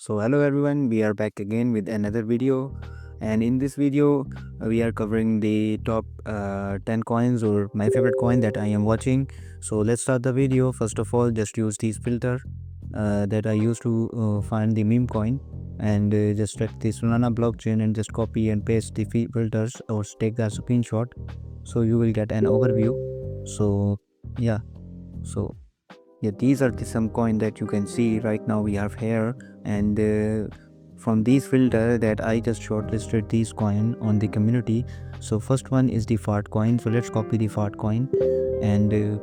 So hello everyone, we are back again with another video, and in this video we are covering the top 10 coins or my favorite coin that I am watching. So let's start the video. First of all, just use this filter that I used to find the meme coin, and just check the Solana blockchain and just copy and paste the filters or take that screenshot, so you will get an overview. So yeah, so yeah, these are some coin that you can see right now we have here, and from these filter that I just shortlisted these coin on the community. So first one is the fart coin. So let's copy the fart coin and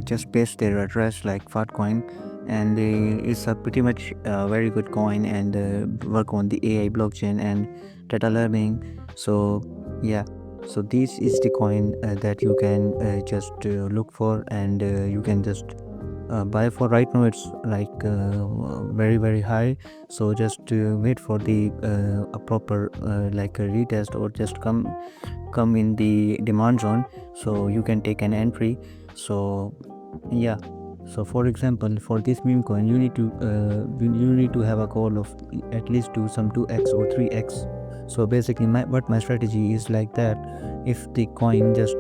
just paste their address like fart coin, and it's a pretty much very good coin, and work on the AI blockchain and data learning. So yeah, so this is the coin that you can just look for, and you can just buy for. Right now it's like very high, so just wait for the a proper like a retest, or just come in the demand zone, so you can take an entry. So yeah, so for example, for this meme coin you need to have a call of at least do some 2x or 3x. So basically my strategy is like that. If the coin just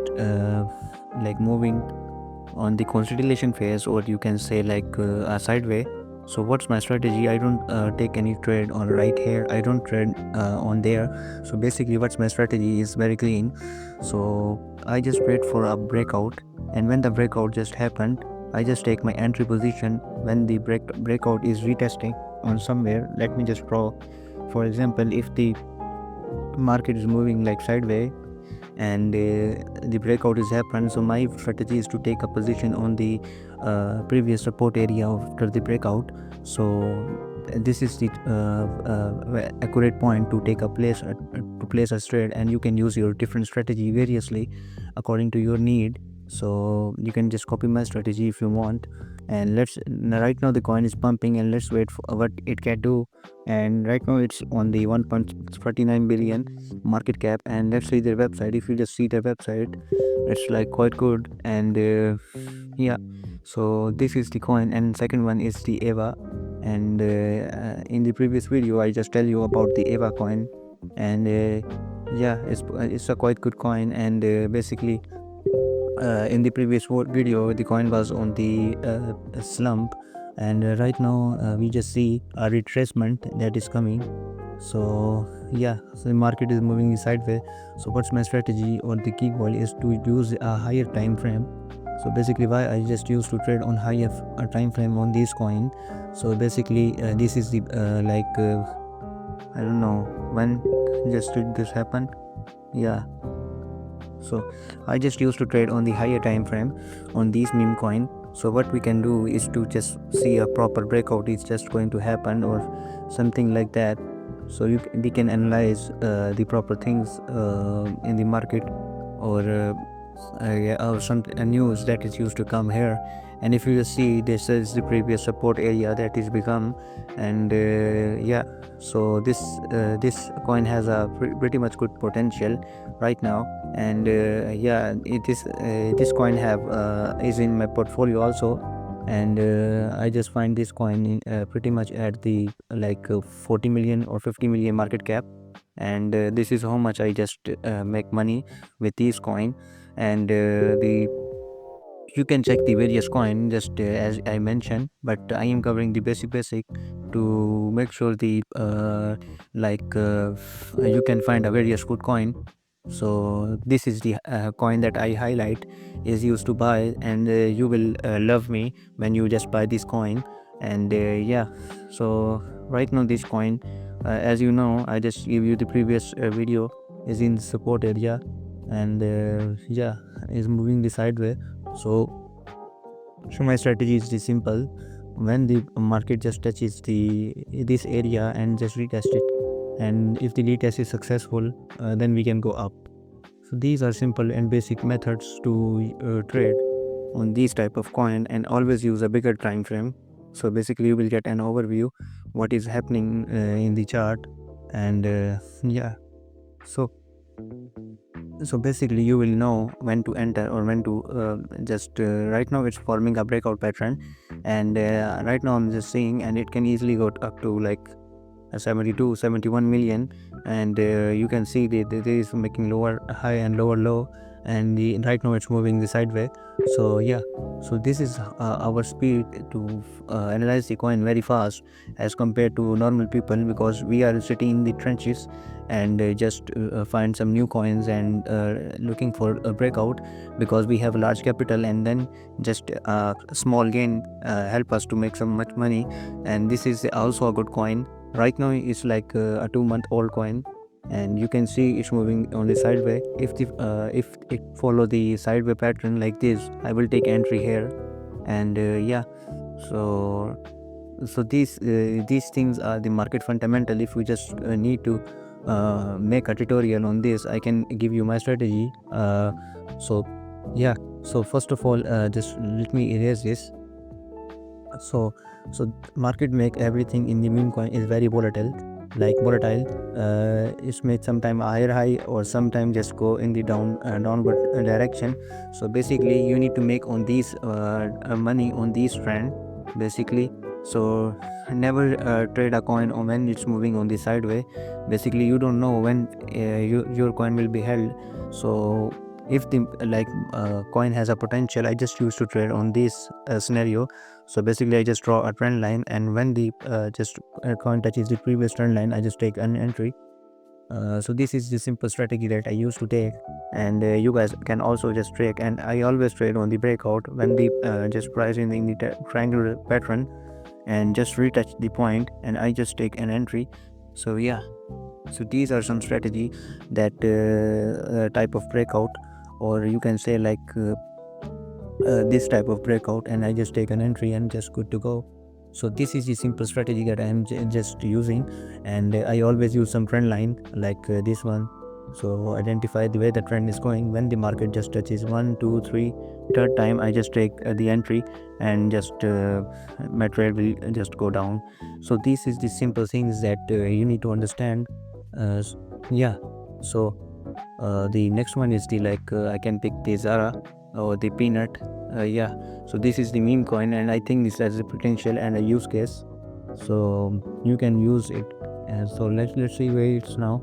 like moving on the consolidation phase, or you can say like a sideway, so what's my strategy? I don't take any trade on right here, I don't trade on there. So basically what's my strategy is very clean. So I just wait for a breakout, and when the breakout just happened, I just take my entry position. When the breakout is retesting on somewhere, let me just draw. For example, if the market is moving like sideways, and the breakout is happened, so my strategy is to take a position on the previous support area after the breakout. So this is the accurate point to take a place to place a trade, and you can use your different strategy variously according to your need. So you can just copy my strategy if you want. And right now the coin is pumping, and let's wait for what it can do. And right now it's on the 1.49 billion market cap, and let's see their website. If you just see their website, it's like quite good. And yeah, so this is the coin, and second one is the eva. And in the previous video I just tell you about the eva coin, and yeah, it's a quite good coin. And basically in the previous video the coin was on the slump, and right now we just see a retracement that is coming. So yeah, so the market is moving sideways. So what's my strategy, or the key goal is to use a higher time frame. So basically why I just used to trade on higher time frame on this coin. So basically this is the I don't know when just did this happen. Yeah, so I just used to trade on the higher time frame on these meme coin. So what we can do is to just see a proper breakout is just going to happen or something like that. So we can analyze the proper things in the market, or yeah, or some news that is used to come here. And if you see, this is the previous support area that is become. And yeah, so this coin has a pretty much good potential right now. And yeah, this coin have is in my portfolio also. And I just find this coin pretty much at the 40 million or 50 million market cap. And this is how much I just make money with this coin. And the you can check the various coin just as I mentioned, but I am covering the basic to make sure the you can find a various good coin. So this is the coin that I highlight is used to buy, and you will love me when you just buy this coin. And yeah, so right now this coin, as you know, I just give you the previous video, is in support area. And yeah, is moving the sideways. So my strategy is this simple. When the market just touches this area and just retest it, and if the retest is successful, then we can go up. So these are simple and basic methods to trade on these type of coin, and always use a bigger time frame. So basically you will get an overview what is happening in the chart. And yeah, so So basically you will know when to enter or when to just right now it's forming a breakout pattern, and right now I'm just seeing, and it can easily go up to like 71 million, and you can see that it is making lower high and lower low, and right now it's moving the sideways. So yeah, so this is our speed to analyze the coin very fast as compared to normal people, because we are sitting in the trenches and just find some new coins and looking for a breakout, because we have a large capital, and then just a small gain help us to make some much money. And this is also a good coin. Right now it's like a 2-month-old coin, and you can see it's moving on the sideway. If it follow the sideway pattern like this, I will take entry here. And yeah, so these things are the market fundamental. If we just need to make a tutorial on this, I can give you my strategy. So yeah, so first of all, just let me erase this. So market make everything in the meme coin is very volatile. It's made sometime higher high, or sometime just go in the downward direction. So basically you need to make on these money on these trend basically. So never trade a coin on when it's moving on the sideway. Basically you don't know when your coin will be held. So if the coin has a potential, I just used to trade on this scenario. So basically I just draw a trend line, and when the coin touches the previous trend line, I just take an entry. So this is the simple strategy that I used to take, and you guys can also just trade. And I always trade on the breakout when the just price in the triangular pattern and just retouch the point, and I just take an entry. So yeah, so these are some strategy that type of breakout, or you can say like this type of breakout, and I just take an entry and just good to go. So this is the simple strategy that I am just using, and I always use some trend line like this one. So identify the way the trend is going. When the market just touches 1 2 3 third time, I just take the entry, and just my trade will just go down. So this is the simple things that you need to understand. Yeah, so the next one is the I can pick the Zara or the peanut. Yeah, so this is the meme coin, and I think this has a potential and a use case, so you can use it. And so let's see where it's now.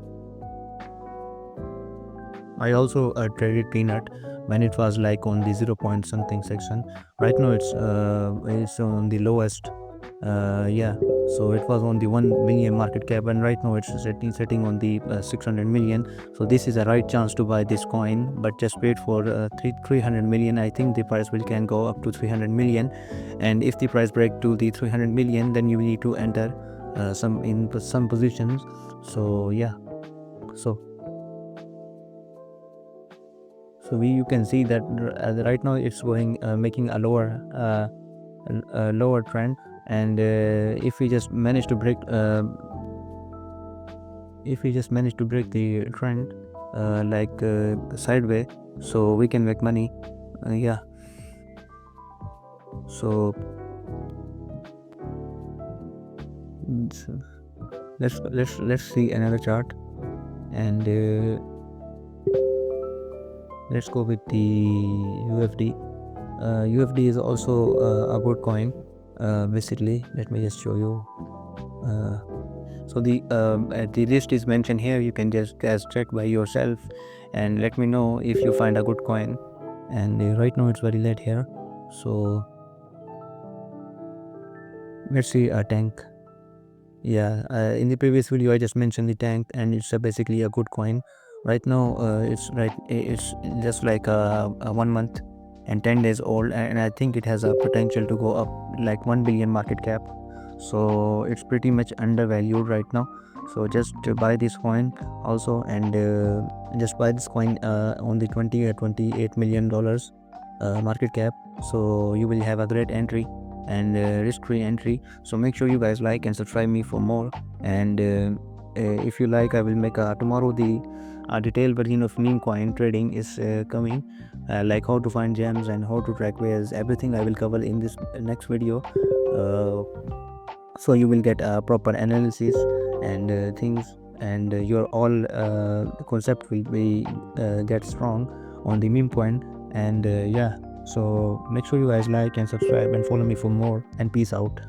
I also traded peanut when it was like on the 0 point something section. Right now it's on the lowest. Yeah, so it was on the 1 million market cap, and right now it's sitting on the 600 million. So this is a right chance to buy this coin, but just wait for 300 million. I think the price can go up to 300 million, and if the price break to the 300 million, then you need to enter some positions. So yeah, so you can see that right now it's going making a lower trend, and if we just manage to break the trend sideways, so we can make money. Yeah, so let's see another chart, and let's go with the UFD. UFD is also a good coin. Basically, let me just show you. So the list is mentioned here. You can just check by yourself and let me know if you find a good coin. And right now it's very late here, so let's see a tank. Yeah, in the previous video I just mentioned the tank, and it's basically a good coin. Right now it's just like a 1 month and 10 days old, and I think it has a potential to go up like 1 billion market cap. So it's pretty much undervalued right now. So just buy this coin also, and just buy this coin on the 20 or 28 million dollars market cap. So you will have a great entry and risk-free entry. So make sure you guys like and subscribe me for more. And if you like, I will make tomorrow the detailed version of meme coin trading is coming, like how to find gems and how to track wares. Everything I will cover in this next video, so you will get a proper analysis and things. and your all concept will be get strong on the meme coin. And yeah, so make sure you guys like and subscribe and follow me for more, and peace out.